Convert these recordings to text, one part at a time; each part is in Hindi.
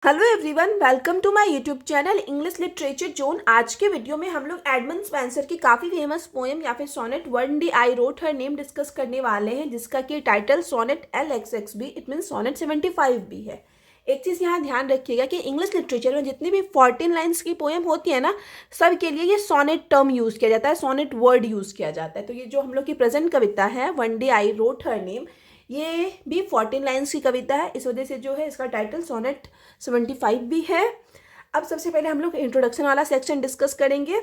Hello everyone, welcome to my YouTube channel English literature zone. आज के वीडियो में हम लोग एडमंड स्पेंसर की काफ़ी फेमस पोएम या फिर sonnet one day I wrote her name discuss करने वाले हैं, जिसका कि टाइटल सोनेट LXX भी इट मीन सोनेट 75 भी है। एक चीज़ यहाँ ध्यान रखिएगा कि इंग्लिश लिटरेचर में जितनी भी 14 लाइन्स की पोएम होती है ना, सब के लिए ये सोनेट टर्म यूज़ किया जाता है, सोनेट वर्ड यूज़ किया जाता है। तो ये जो हम लोग की प्रेजेंट कविता है one day I wrote her name, ये भी 14 लाइन्स की कविता है। इस वजह से जो है इसका टाइटल सोनेट 75 भी है। अब सबसे पहले हम लोग इंट्रोडक्शन वाला सेक्शन डिस्कस करेंगे।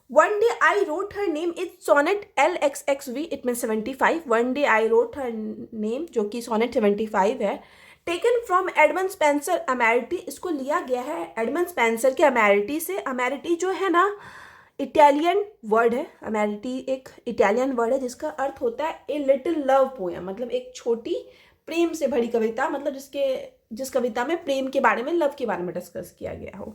One day I wrote her name is sonnet LXXV it mean 75। One day I wrote her name जो कि सोनेट 75 है, taken from Edmund Spenser Amoretti. इसको लिया गया है एडमंड स्पेंसर के अमेरिटी से। अमेरिटी जो है ना, इटालियन वर्ड है। अमेरिटी एक इटालियन वर्ड है जिसका अर्थ होता है ए लिटिल लव पोएम, मतलब एक छोटी प्रेम से भरी कविता, मतलब जिस कविता में प्रेम के बारे में, लव के बारे में डिस्कस किया गया हो।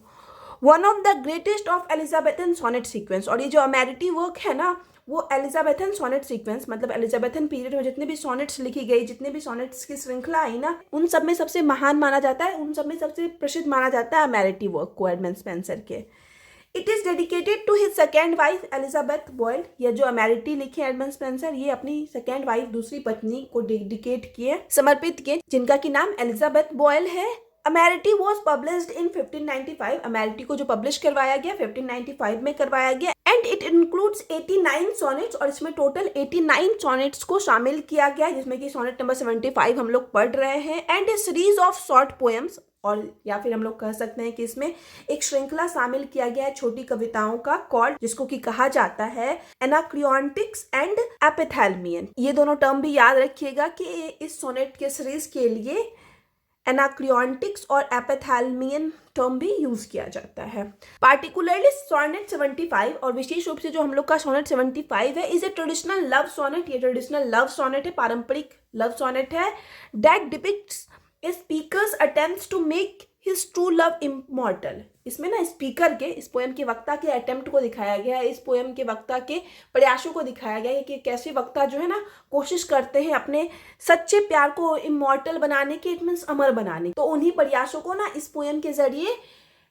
One of the greatest of Elizabethan sonnet sequence. और ये जो अमेरिटी वर्क है ना, वो एलिजाबेथन सोनेट सीक्वेंस, मतलब एलिजाबेथन पीरियड में जितने भी सोनेट्स लिखी गई, जितने भी सोनेट्स की श्रृंखला आई ना, उन सब में सबसे महान माना जाता है, उन सब में सबसे प्रसिद्ध माना जाता है अमेरिटी वर्क को एडमंड स्पेंसर के। It is dedicated to his second wife Elizabeth Boyle. ये जो अमेरिटी लिखे एडमंड स्पेंसर, ये अपनी सेकेंड वाइफ, दूसरी पत्नी को डेडिकेट किए, समर्पित किए, जिनका की नाम एलिजाबेथ बॉयल है। अमेरिटी वॉज पब्लिश्ड इन 1595। अमेरिटी को जो पब्लिश करवाया गया 1595 में करवाया गया। एंड इट इंक्लूड्स 89 सोनेट्स, और इसमें टोटल 89 सोनेट्स को शामिल किया गया, जिसमें कि सोनेट नंबर 75 हम लोग पढ़ रहे हैं। And A series of short poems, और या फिर हम लोग कह सकते हैं कि इसमें एक श्रृंखला शामिल किया गया है छोटी कविताओं का, कॉल्ड, जिसको कि कहा जाता है एनाक्रियोटिक्स एंड एपिथैल्मियन। ये दोनों टर्म भी याद रखिएगा कि इस सोनेट के सीरीज के लिए एनाक्रियोटिक्स और एपिथैल्मियन टर्म भी यूज किया जाता है। पार्टिकुलरली सोनेट 75, और विशेष रूप से जो हम लोग का सोनेट 75 है, is a traditional love sonnet. ये ट्रेडिशनल लव सोनेट है, पारंपरिक लव सोनेट है। That depicts speaker's attempts to make his true love immortal. इसमें ना स्पीकर के, इस पोएम के वक्ता के अटेम्प्ट को दिखाया गया है, इस पोएम के वक्ता के प्रयासों को दिखाया गया है कि कैसे वक्ता जो है ना कोशिश करते हैं अपने सच्चे प्यार को इमॉर्टल बनाने के, इट मीन्स अमर बनाने। तो उन्हीं प्रयासों को ना इस पोएम के जरिए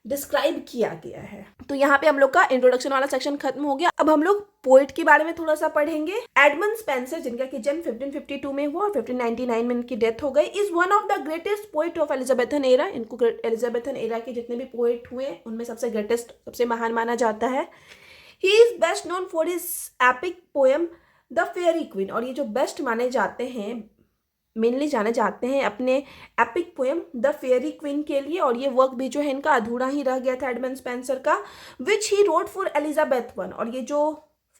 डिस्क्राइब किया गया है। तो यहाँ पे हम लोग का इंट्रोडक्शन वाला सेक्शन खत्म हो गया। अब हम लोग पोएट के बारे में थोड़ा सा पढ़ेंगे। एडमंड स्पेंसर, जिनका कि जन्म 1552 में हुआ और 1599 में इनकी डेथ हो गई, is one of the greatest poet of Elizabethan era. इनको एलिजाबेथन एरा के जितने भी पोएट हुए उनमें सबसे ग्रेटेस्ट, सबसे महान माना जाता है। He is best known for his epic poem the Fairy queen. और ये जो बेस्ट माने जाते हैं, मेनली जाने जाते हैं अपने epic poem the Fairy queen के लिए। और ये वर्क भी जो है इनका अधूरा ही रह गया था एडमंड स्पेंसर का, which he wrote for Elizabeth one. और ये जो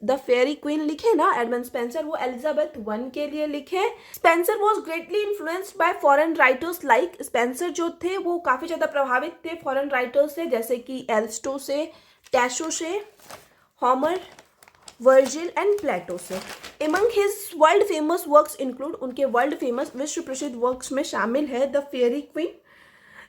द फेयरी क्वीन लिखे ना एडमंड स्पेंसर, वो एलिजाबेथ वन के लिए लिखे। Spenser was greatly influenced by foreign writers like. Spenser जो थे वो काफ़ी ज़्यादा प्रभावित थे फॉरेन राइटर्स से, जैसे कि एल्स्टो से, टैशो से, होमर, वर्जिल एंड प्लेटो से। Among his world famous works include, उनके वर्ल्ड फेमस विश्व प्रसिद्ध वर्क्स में शामिल है the Fairy Queen,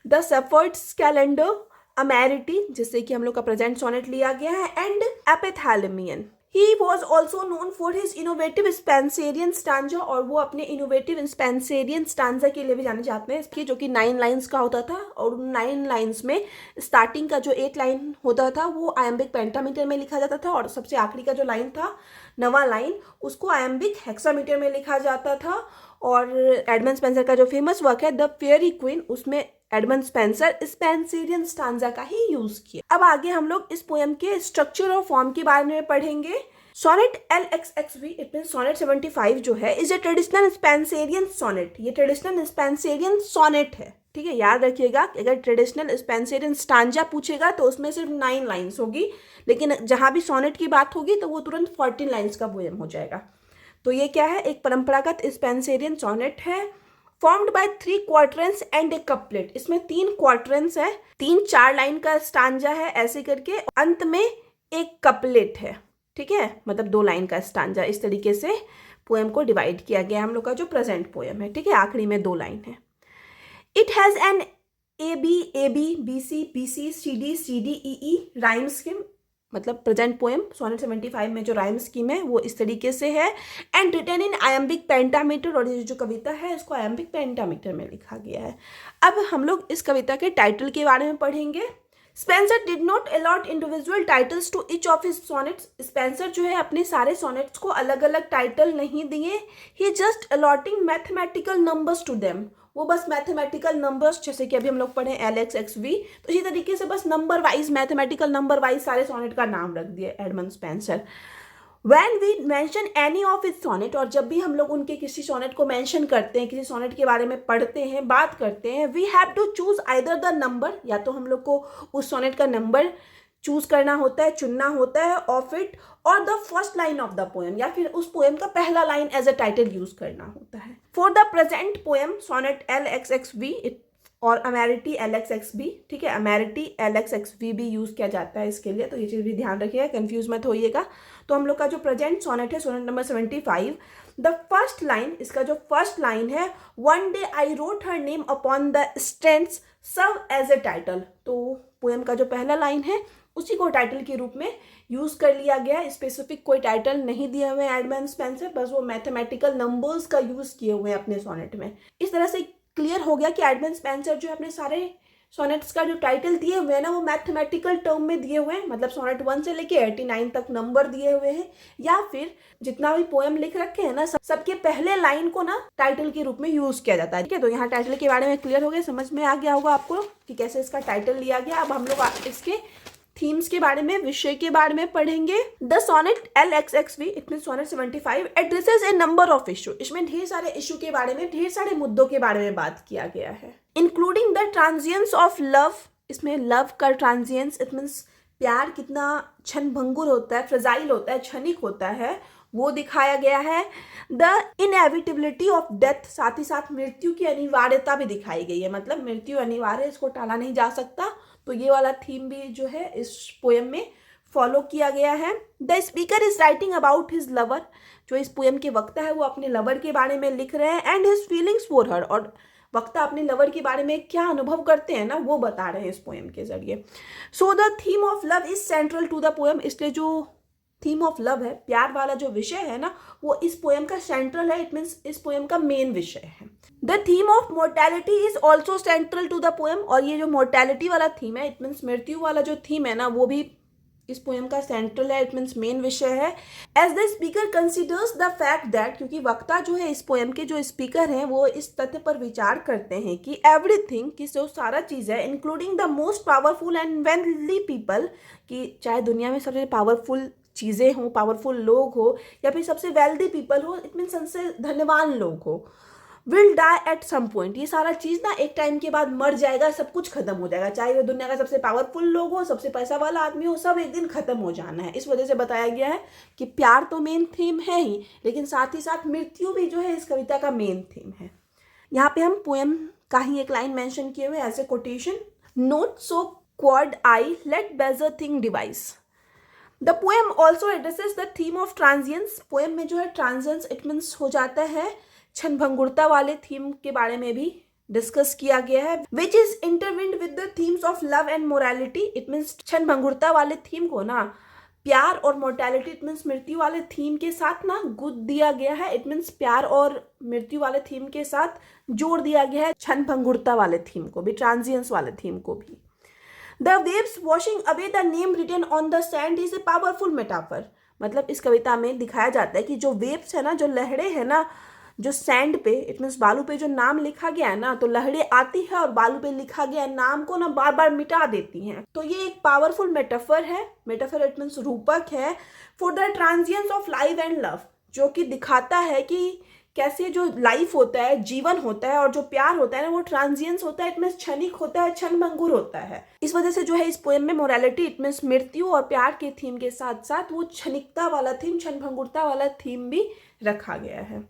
the Shepherd's Calendar, Amoretti, जिससे कि हम लोग का प्रेजेंट सोनेट लिया गया है, and Epithalamion. He was also known for his innovative Spenserian stanza. और वो अपने इनोवेटिव स्पेंसेरियन स्टांजा के लिए भी जाने जाते हैं, इसकी जो कि 9 लाइन्स का होता था। और 9 लाइन्स में स्टार्टिंग का जो 8 लाइन होता था वो आयम्बिक पेंटामीटर में लिखा जाता था, और सबसे आखिरी का जो लाइन था, 9वां लाइन, उसको आयम्बिक हेक्सामीटर में लिखा जाता था। और एडमंड स्पेंसर का जो फेमस वर्क है द फेयरी क्वीन, उसमें एडमंड स्पेंसर स्पेंसेरियन स्टांजा का ही यूज किया। अब आगे हम लोग इस पोएम के स्ट्रक्चर और फॉर्म के बारे में पढ़ेंगे। Sonnet LXXV it mean sonnet 75 जो है, is a traditional Spenserian sonnet. ये ट्रेडिशनल स्पेंसेरियन सोनेट है, ठीक है। याद रखिएगा कि अगर ट्रेडिशनल स्पेंसेरियन स्टांजा पूछेगा तो उसमें सिर्फ 9 लाइन्स होगी, लेकिन जहां भी सोनेट की बात होगी तो वो तुरंत 14 लाइन्स का पोएम हो जाएगा। तो ये क्या है, एक परंपरागत स्पेंसेरियन सोनेट है। Formed by 3 quatrains and A couplet. इसमें 3 क्वार्टरेंस है, 3-4 लाइन का स्टांजा है ऐसे करके, अंत में एक कपलेट है, ठीक है, मतलब 2 लाइन का स्टांजा। इस तरीके से पोएम को डिवाइड किया गया हम लोग का जो प्रेजेंट पोएम है, ठीक है। आखिरी में 2 लाइन है। It has an AB, BC, BC, CD, CD, EE rhyme scheme. मतलब प्रेजेंट पोएम सोनेट 75 में जो राइम स्कीम है वो इस तरीके से है। And written in iambic pentameter, और ये जो कविता है इसको आयम्बिक पेंटामीटर में लिखा गया है। अब हम लोग इस कविता के टाइटल के बारे में पढ़ेंगे। Spenser did not allot individual titles to each of his sonnets. Spenser जो है अपने सारे सॉनेट्स को अलग अलग टाइटल नहीं दिए। He just allotting mathematical numbers to them. वो बस मैथमेटिकल नंबर्स, जैसे कि अभी हम लोग पढ़े LXXV, तो इसी तरीके से बस number wise, mathematical number wise सारे सॉनेट का नाम रख दिया Edmund Spenser. When we mention any of his sonnet, और जब भी हम लोग उनके किसी सोनेट को मेंशन करते हैं, किसी सोनेट के बारे में पढ़ते हैं, बात करते हैं, we have to choose either the number, या तो हम लोग को उस सोनेट का नंबर चूज करना होता है, चुनना होता है, ऑफ इट, और the first line of the poem, या फिर उस पोएम का पहला line as a title use करना होता है। For the present poem sonnet LXXV और अमेरिटी LXXB, ठीक है, अमेरिटी LXXV भी यूज किया जाता है इसके लिए, तो ये चीज़ भी ध्यान रखिएगा, कंफ्यूज मत होइएगा। तो हम लोग का जो प्रेजेंट सोनेट है, sonnet number 75, the first line, इसका जो फर्स्ट लाइन है, one day I wrote her name upon the strengths serve as a title, तो पोएम का जो पहला लाइन है उसी को टाइटल के रूप में यूज कर लिया गया है। स्पेसिफिक कोई टाइटल नहीं दिए हुए हैं एडमंड स्पेंसर, बस वो मैथमेटिकल नंबर्स का यूज किए हुए हैं अपने सोनेट में। इस तरह से क्लियर हो गया कि एडमंड स्पेंसर जो है अपने सारे सोनेट्स का जो टाइटल दिए हुए हैं ना, वो मैथमेटिकल टर्म में दिए हुए हैं, मतलब सोनेट 1 से लेके 89 तक नंबर दिए हुए हैं, या फिर जितना भी पोएम लिख रखे हैं ना, सबके पहले लाइन को ना टाइटल के रूप में यूज किया जाता है। ठीक है, तो यहाँ टाइटल के बारे में क्लियर हो गया, समझ में आ गया होगा आपको कि कैसे इसका टाइटल लिया गया। अब हम लोग इसके थीम्स के बारे में, विषय के बारे में पढ़ेंगे। The sonnet LXXV, it mean sonnet 75, addresses a number of issue. इसमें ढेर सारे इशू के बारे में, ढेर सारे मुद्दों के बारे में बात किया गया है, including the transience of love. इसमें लव का ट्रांजियंस, इट मीन्स प्यार कितना क्षणभंगुर होता है, फ्रजाइल होता है, क्षणिक होता है, वो दिखाया गया है। द इनएविटेबिलिटी ऑफ डेथ, साथ ही साथ मृत्यु की अनिवार्यता भी दिखाई गई है, मतलब मृत्यु अनिवार्य, इसको टाला नहीं जा सकता, तो ये वाला थीम भी जो है इस पोएम में फॉलो किया गया है। The speaker is writing about his lover, जो इस पोएम के वक्ता है वो अपने लवर के बारे में लिख रहे हैं, and his feelings for her, और वक्ता अपने लवर के बारे में क्या अनुभव करते हैं ना, वो बता रहे हैं इस पोएम के जरिए। So the theme of love is central to the poem, इसलिए जो थीम ऑफ लव है, प्यार वाला जो विषय है ना, वो इस पोएम का सेंट्रल है, इट मीन्स इस पोएम का मेन विषय है। The theme of mortality is also central to the poem, और ये जो मोर्टैलिटी वाला थीम है, इट मीन्स मृत्यु वाला जो थीम है ना, वो भी इस पोएम का सेंट्रल है, इट मीन्स मेन विषय है। As the speaker considers the fact that, क्योंकि वक्ता जो है इस पोएम के जो स्पीकर हैं वो इस तथ्य पर विचार करते हैं कि एवरीथिंग, कि जो सारा चीज़ है, including the most powerful and wealthy people, कि चाहे दुनिया में सबसे पावरफुल चीज़ें हों, पावरफुल लोग हो, या फिर सबसे वेल्दी पीपल हो, इट मीन सबसे धनवान लोग हो, will die at some point, ये सारा चीज़ ना एक टाइम के बाद मर जाएगा, सब कुछ खत्म हो जाएगा, चाहे वो दुनिया का सबसे पावरफुल लोग हो, सबसे पैसा वाला आदमी हो, सब एक दिन खत्म हो जाना है। इस वजह से बताया गया है कि प्यार तो मेन थीम है ही, लेकिन साथ ही साथ मृत्यु भी जो है इस कविता का मेन थीम है। यहाँ पे हम पोएम का ही एक लाइन मेंशन किए हुए as a quotation, not so quod I let baser thing devise. The poem also addresses the theme of transience, poem में जो है ट्रांजियंस, इट मीन्स हो जाता है क्षणभंगुरता वाले थीम के बारे में भी डिस्कस किया गया है, which is intertwined with the themes of love and morality, it means क्षणभंगुरता वाले थीम को ना प्यार और मोर्टैलिटी, इट मीन्स मृत्यु वाले थीम के साथ ना गुद दिया गया है, इट मीन्स प्यार और मृत्यु वाले थीम के साथ जोड़ दिया गया है क्षणभंगुरता वाले थीम को भी, ट्रांजियंस वाले थीम को भी। The waves washing away the name written on the sand is a powerful metaphor, मतलब इस कविता में दिखाया जाता है कि जो वेव्स है ना, जो लहरें है ना, जो सैंड पे, इट मीन्स बालू पे जो नाम लिखा गया है ना, तो लहरें आती है और बालू पे लिखा गया नाम को ना बार बार मिटा देती हैं, तो ये एक पावरफुल मेटाफर है। मेटाफर इट मीन्स रूपक है for the transience of life and love, जो कि दिखाता है कि कैसे जो लाइफ होता है, जीवन होता है, और जो प्यार होता है ना, वो ट्रांजियंस होता है, इट मीन्स क्षणिक होता है, क्षणभंगुर होता है। इस वजह से जो है इस पोएम में मोरालिटी, इट मीन्स मृत्यु और प्यार के थीम के साथ साथ वो क्षणिकता वाला थीम, क्षणभंगुरता वाला थीम भी रखा गया है।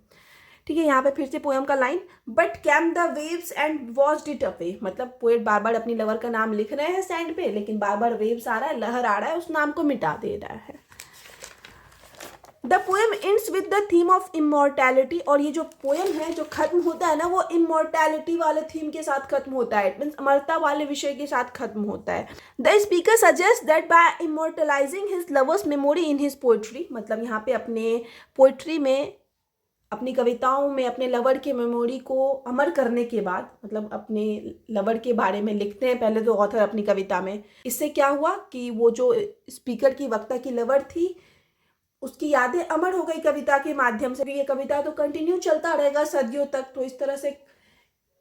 ठीक है, यहाँ पे फिर से पोएम का line, but came the waves and washed it away, मतलब पोएट बार बार अपनी लवर का नाम लिख रहे हैं सैंड पे, लेकिन बार बार वेव्स आ रहा है, लहर आ रहा है, उस नाम को मिटा दे रहा है। The poem ends with the theme of immortality, और ये जो पोएम है जो खत्म होता है ना वो इमॉर्टैलिटी वाले थीम के साथ खत्म होता है, इट मीन्स अमरता वाले विषय के साथ खत्म होता है। The speaker suggest that by immortalizing his lover's memory in his poetry, मतलब यहाँ पे अपने पोइट्री में, अपनी कविताओं में अपने लवर के मेमोरी को अमर करने के बाद, मतलब अपने लवर के बारे में लिखते हैं पहले तो ऑथर अपनी कविता में। इससे क्या हुआ कि वो जो स्पीकर की वक्ता की लवर थी उसकी यादें अमर हो गई कविता के माध्यम से। ये कविता तो कंटिन्यू चलता रहेगा सदियों तक, तो इस तरह से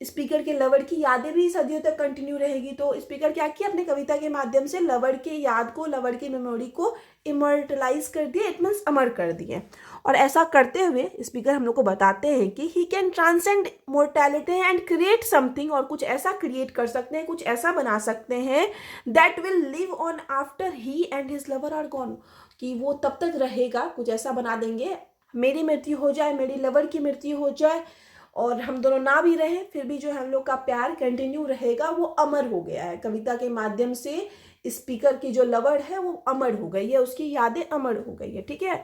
स्पीकर के लवर की यादें भी सदियों तक कंटिन्यू रहेगी। तो स्पीकर क्या किया, अपने कविता के माध्यम से लवर के याद को, लवर की मेमोरी को इमॉर्टलाइज कर दिए, इट मीन्स अमर कर दिए। और ऐसा करते हुए स्पीकर हम लोग को बताते हैं कि he can transcend mortality and create something, और कुछ ऐसा क्रिएट कर सकते हैं, कुछ ऐसा बना सकते हैं that will live on after he and his lover are gone, कि वो तब तक रहेगा, कुछ ऐसा बना देंगे, मेरी मृत्यु हो जाए, मेरी लवर की मृत्यु हो जाए और हम दोनों ना भी रहें, फिर भी जो हम लोग का प्यार कंटिन्यू रहेगा, वो अमर हो गया है। कविता के माध्यम से स्पीकर की जो लवर है वो अमर हो गई है, उसकी यादें अमर हो गई है, ठीक है।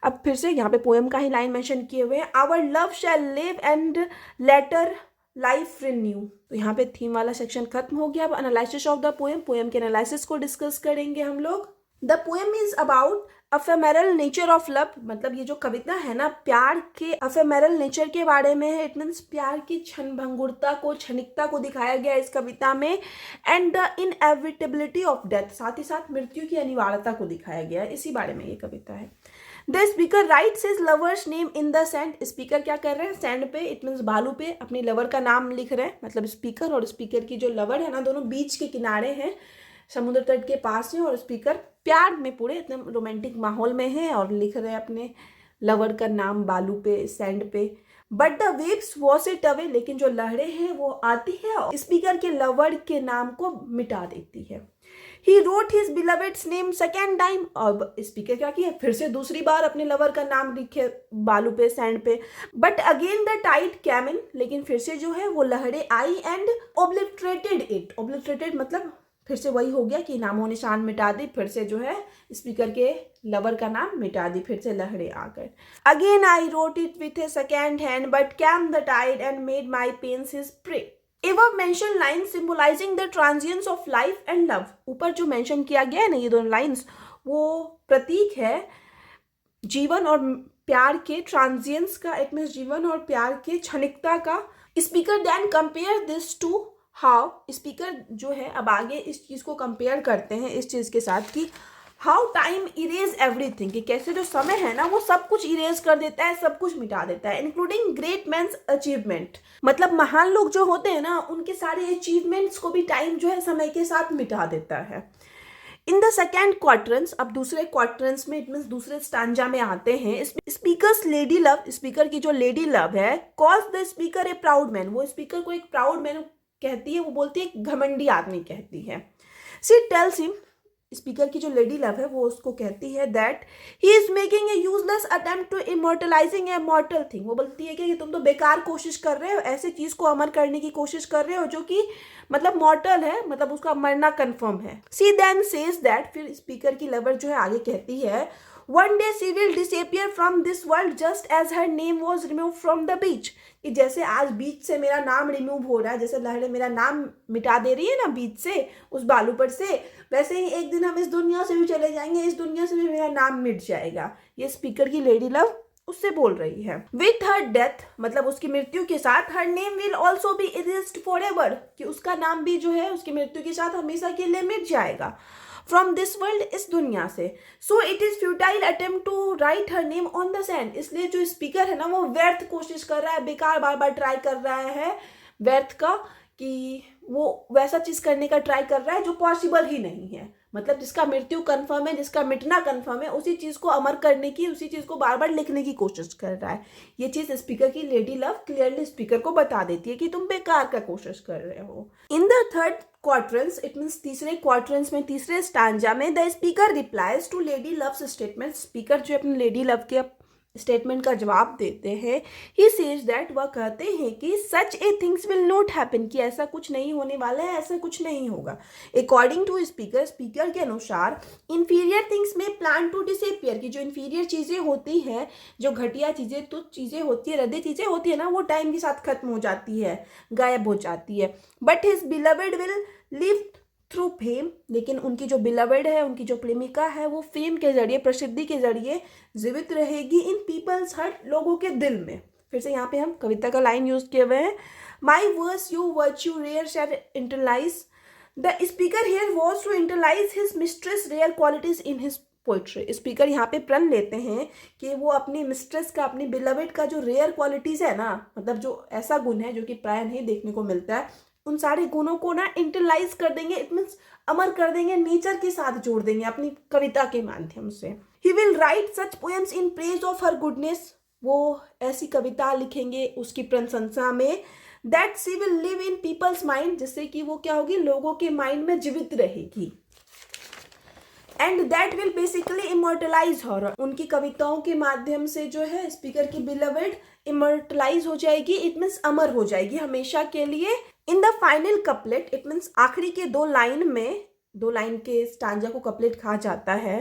अब फिर से यहाँ पे पोएम का ही लाइन मेंशन किए हुए हैं, our love shall live and later life renew. तो यहाँ पे थीम वाला सेक्शन खत्म हो गया। अब analysis of the poem, poem के एनालिसिस को डिस्कस करेंगे हम लोग। The poem is about ephemeral nature of love, मतलब ये जो कविता है ना प्यार के अफेमेरल नेचर के बारे में है, इट मीन्स प्यार की क्षण भंगुरता को, क्षणिकता को दिखाया गया इस कविता में, and the inevitability of death, साथ ही साथ मृत्यु की अनिवार्यता को दिखाया गया है, इसी बारे में ये कविता है। The speaker rights his lover's name in the sand, speaker क्या कर रहे हैं, सैंड पे, इट मीन्स बालू पे अपनी लवर का नाम लिख रहे हैं, मतलब स्पीकर और स्पीकर की जो लवर है ना दोनों बीच के किनारे हैं, समुद्र तट के पास है, और स्पीकर प्यार में पूरे एकदम रोमांटिक माहौल में है और लिख रहे हैं अपने लवर का नाम बालू पे, सैंड पे। But the waves wash it away, लेकिन जो लहरें हैं वो आती है और स्पीकर के लवर के नाम को मिटा देती है। He wrote his बिलवेड्स name second time, और स्पीकर क्या किया, फिर से दूसरी बार अपने लवर का नाम लिखे बालू पे, सैंड पे। But again the tide came in, लेकिन फिर से जो है वो लहरें आई एंड ओब्लिटरेटेड इट, ओब्लिटरेटेड मतलब फिर से वही हो गया कि नामो निशान मिटा दी, फिर से जो है स्पीकर के लवर का नाम मिटा दी, फिर से लहरें आ गए। Again I wrote it with a second hand but came the tide and made my pains his prey. एवं mention line symbolizing the transience of life and love, ऊपर जो मेंशन किया गया है ना ये दोनों लाइन्स, वो प्रतीक है जीवन और प्यार के ट्रांजिएंस का, इट मीन्स जीवन और प्यार के क्षणिकता का। Speaker then compare this to how, speaker जो है अब आगे इस चीज़ को कंपेयर करते हैं इस चीज़ के साथ कि हाउ टाइम इरेज एवरीथिंग, कि कैसे जो समय है ना वो सब कुछ इरेज कर देता है, सब कुछ मिटा देता है, इंक्लूडिंग ग्रेट मैन्स अचीवमेंट, मतलब महान लोग जो होते हैं ना उनके सारे अचीवमेंट्स को भी टाइम जो है समय के साथ मिटा देता है। इन द सेकेंड क्वार्टरेंस, अब दूसरे क्वार्टरेंस में, इट मीन्स दूसरे स्टांजा में आते हैं, स्पीकर्स लेडी लव, स्पीकर की जो लेडी लव है, calls the speaker A proud man, वो स्पीकर को एक प्राउड मैन कहती है, वो बोलती है घमंडी आदमी कहती है। सी टेल्स हिम, स्पीकर की जो लेडी लव है वो उसको कहती है that he is making a useless attempt to immortalizing a mortal thing, वो बोलती है कि तुम तो बेकार कोशिश कर रहे हो, ऐसे चीज को अमर करने की कोशिश कर रहे हो जो कि मतलब मॉर्टल है, मतलब उसका मरना कन्फर्म है। सी देन सेज दैट, फिर स्पीकर की लवर जो है आगे कहती है, one day she will disappear from this world just as her name was remove from the beach, कि जैसे आज बीच से मेरा नाम रिमूव हो रहा है, जैसे लहरें मेरा नाम मिटा दे रही है ना बीच से, उस बालू पर से, वैसे ही एक दिन हम इस दुनिया से भी चले जाएंगे, इस दुनिया से भी मेरा नाम मिट जाएगा। ये स्पीकर की लेडी लव उससे बोल रही है। विथ हर डेथ, मतलब उसकी मृत्यु के साथ, her name will also be erased for ever, कि उसका नाम भी जो है उसकी मृत्यु के साथ हमेशा के लिए मिट जाएगा। फ्रॉम दिस वर्ल्ड, इस दुनिया से। So it is futile attempt to write her name on the sand, इसलिए जो स्पीकर है ना वो व्यर्थ कोशिश कर रहा है, बेकार बार बार ट्राई कर रहा है व्यर्थ का, कि वो वैसा चीज करने का ट्राई कर रहा है जो पॉसिबल ही नहीं है, मतलब जिसका मृत्यु कन्फर्म है, जिसका मिटना कन्फर्म है, उसी चीज को अमर करने की, उसी चीज को बार बार लिखने की कोशिश कर रहा है। ये चीज स्पीकर की लेडी लव क्लियरली स्पीकर को बता देती है कि तुम बेकार का कोशिश कर रहे हो। In the third quatrains, it means तीसरे क्वार्टरेंस में, तीसरे स्टांजा में, the speaker replies to lady love's statement, speaker जो अपने लेडी लव के स्टेटमेंट का जवाब देते हैं। ही सेज दैट, वह कहते हैं कि सच ए थिंग्स विल नॉट हैपन, कि ऐसा कुछ नहीं होने वाला है, ऐसा कुछ नहीं होगा। अकॉर्डिंग टू स्पीकर, स्पीकर के अनुसार इन्फीरियर थिंग्स में प्लान टू डिसअपियर, की जो इन्फीरियर चीज़ें होती हैं, जो घटिया चीज़ें, तुच्छ चीज़ें होती है, रद्दी चीज़ें होती है ना, वो टाइम के साथ खत्म हो जाती है, गायब हो जाती है। But his beloved will live through fame, लेकिन उनकी जो बिलवेड है, उनकी जो प्रेमिका है, वो फेम के जरिए, प्रसिद्धि के जरिए जीवित रहेगी इन पीपल्स हार्ट, लोगों के दिल में। फिर से यहाँ पे हम कविता का लाइन यूज किए हुए हैं, my verse you virtue rare shall eternize, the speaker here was to eternize his mistress rare qualities in his poetry. Speaker यहाँ पे प्रण लेते हैं कि वो अपनी मिस्ट्रेस का, अपनी बिलवेड का जो रेयर क्वालिटीज है ना, मतलब जो ऐसा गुण है जो कि प्राय नहीं देखने को मिलता है, उन सारे गुणों को ना इंटरलाइज कर देंगे, इट मीन्स अमर कर देंगे, नेचर के साथ जोड़ देंगे अपनी कविता के माध्यम से। He will write such poems in praise of her goodness, वो ऐसी कविता लिखेंगे उसकी प्रशंसा में, that she will live in people's mind, जिससे कि वो क्या होगी, लोगों के माइंड में जीवित रहेगी। And that will basically immortalise हर, उनकी कविताओं के माध्यम से जो है स्पीकर की बिलवेड इमोर्टलाइज हो जाएगी, इट मीन्स अमर हो जाएगी हमेशा के लिए। In the final couplet, it means आखिरी के दो लाइन के स्टांजा को कपलेट कहा जाता है।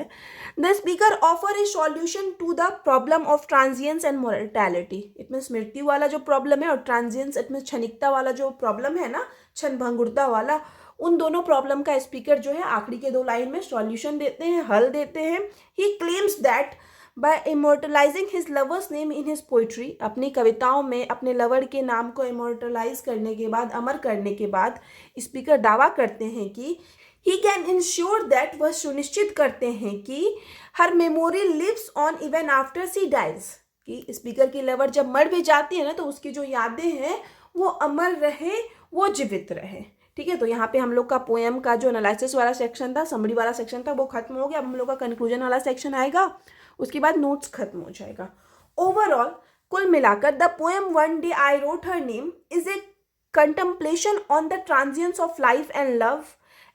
The speaker offer a solution to the problem of transience and mortality, it means मृत्यु वाला जो प्रॉब्लम है, और ट्रांजिएंस इट मीन्स क्षणिकता वाला जो प्रॉब्लम है ना, क्षण भंगुरता वाला, उन दोनों प्रॉब्लम का स्पीकर जो है आखिरी के दो लाइन में सॉल्यूशन देते हैं, हल देते हैं। He claims that by immortalizing his lover's name in his poetry, अपनी कविताओं में अपने लवर के नाम को इमोर्टलाइज करने के बाद, अमर करने के बाद, स्पीकर दावा करते हैं कि ही कैन इंश्योर दैट, वह सुनिश्चित करते हैं कि हर memory lives on even after she dies, कि स्पीकर की लवर जब मर भी जाती है ना, तो उसकी जो यादें हैं वो अमर रहे, वो जीवित रहे। ठीक है, तो यहाँ पे हम लोग का पोएम का जो एनालिसिस वाला सेक्शन था, समरी वाला सेक्शन था, वो खत्म हो गया। अब हम लोग का कंक्लूजन वाला सेक्शन आएगा, उसके बाद नोट्स खत्म हो जाएगा। ओवरऑल, कुल मिलाकर the poem one day I wrote her name is a contemplation on the transience of life and love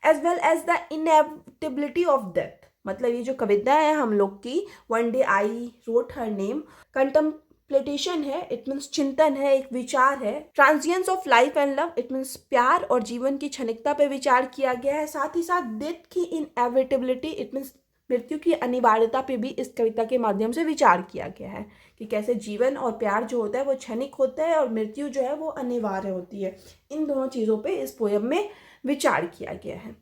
as well as the inevitability of death. मतलब ये जो कविता है हम लोग की, one day I wrote her name, contemplation है, इट मीन्स चिंतन है, एक विचार है। Transience of life and love, it means प्यार और जीवन की क्षणिकता पे विचार किया गया है। साथ ही साथ डेथ की इनएविटेबिलिटी, इट मीन्स मृत्यु की अनिवार्यता पे भी इस कविता के माध्यम से विचार किया गया है, कि कैसे जीवन और प्यार जो होता है वो क्षणिक होता है और मृत्यु जो है वो अनिवार्य होती है। इन दोनों चीज़ों पे इस पोएम में विचार किया गया है।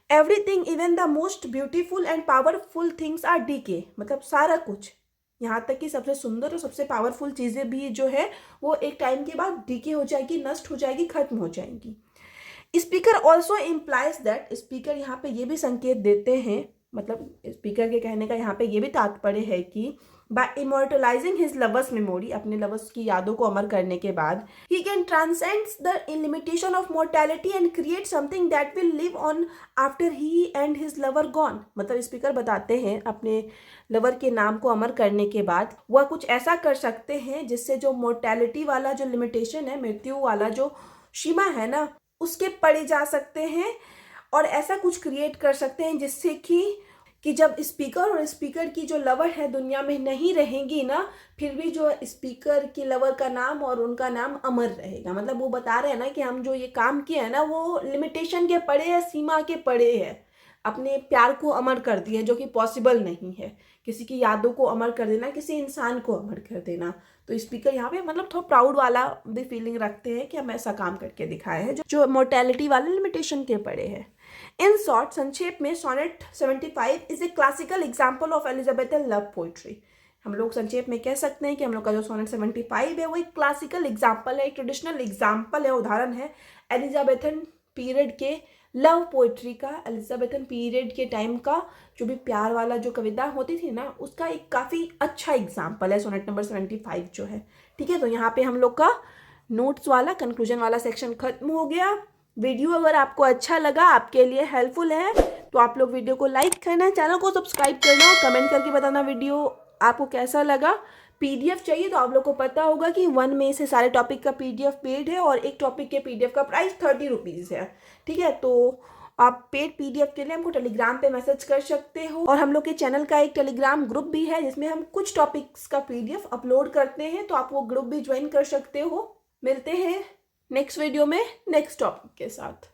Everything even the most beautiful and powerful things are decay, मतलब सारा कुछ, यहाँ तक कि सबसे सुंदर और सबसे पावरफुल चीज़ें भी जो है वो एक टाइम के बाद डीके हो जाएगी, नष्ट हो जाएगी, खत्म हो जाएंगी। Speaker also implies that, speaker यहाँ पे ये भी संकेत देते हैं, मतलब स्पीकर के कहने का यहाँ पे ये भी तात्पर्य है कि bye immortalizing his lover's memory, अपने लवर्स की यादों को अमर करने के बाद, he can transcends the limitation of mortality and create something that will live on after he and his lover gone. मतलब स्पीकर बताते हैं अपने लवर के नाम को अमर करने के बाद वह कुछ ऐसा कर सकते हैं जिससे जो मोर्टैलिटी वाला जो लिमिटेशन है, मृत्यु वाला जो सीमा है ना, उसके पड़े जा सकते हैं, और ऐसा कुछ क्रिएट कर सकते हैं जिससे कि जब स्पीकर और स्पीकर की जो लवर है दुनिया में नहीं रहेंगी ना, फिर भी जो स्पीकर की लवर का नाम और उनका नाम अमर रहेगा। मतलब वो बता रहे हैं ना कि हम जो ये काम किए हैं ना, वो लिमिटेशन के पड़े है, सीमा के पड़े है, अपने प्यार को अमर कर दिया, जो कि पॉसिबल नहीं है, किसी की यादों को अमर कर देना, किसी इंसान को अमर कर देना। तो स्पीकर यहाँ पे मतलब थोड़ा प्राउड वाला भी फीलिंग रखते हैं कि हम ऐसा काम करके दिखाए हैं जो मोर्टैलिटी वाले लिमिटेशन के पड़े हैं। इन शॉर्ट, संक्षेप में, sonnet 75 is a classical example of Elizabethan love poetry. हम लोग संक्षेप में कह सकते हैं कि हम लोग का जो सोनेट 75 है वो एक क्लासिकल एग्जाम्पल है, एक ट्रेडिशनल एग्जाम्पल है, उदाहरण है एलिजाबेथन पीरियड के लव पोइट्री का। एलिजाबेथन पीरियड के टाइम का जो भी प्यार वाला जो कविता होती थी ना, उसका एक काफ़ी अच्छा एग्जाम्पल है सोनेट नंबर 75 जो है। ठीक है, तो यहाँ पे हम लोग का नोट्स वाला कंक्लूजन वाला सेक्शन खत्म हो गया। वीडियो अगर आपको अच्छा लगा, आपके लिए हेल्पफुल है, तो आप लोग वीडियो को लाइक करना, चैनल को सब्सक्राइब करना, कमेंट करके बताना वीडियो आपको कैसा लगा। पीडीएफ चाहिए तो आप लोग को पता होगा कि 1 में से सारे टॉपिक का पीडीएफ पेड है, और एक टॉपिक के पीडीएफ का प्राइस 30 रुपीज़ है। ठीक है, तो आप पेड पीडीएफ के लिए हमको टेलीग्राम पे मैसेज कर सकते हो और हम लोग के चैनल का एक टेलीग्राम ग्रुप भी है जिसमें हम कुछ टॉपिक्स का पीडीएफ अपलोड करते हैं, तो आप वो ग्रुप भी ज्वाइन कर सकते हो। मिलते हैं नेक्स्ट वीडियो में नेक्स्ट टॉपिक के साथ।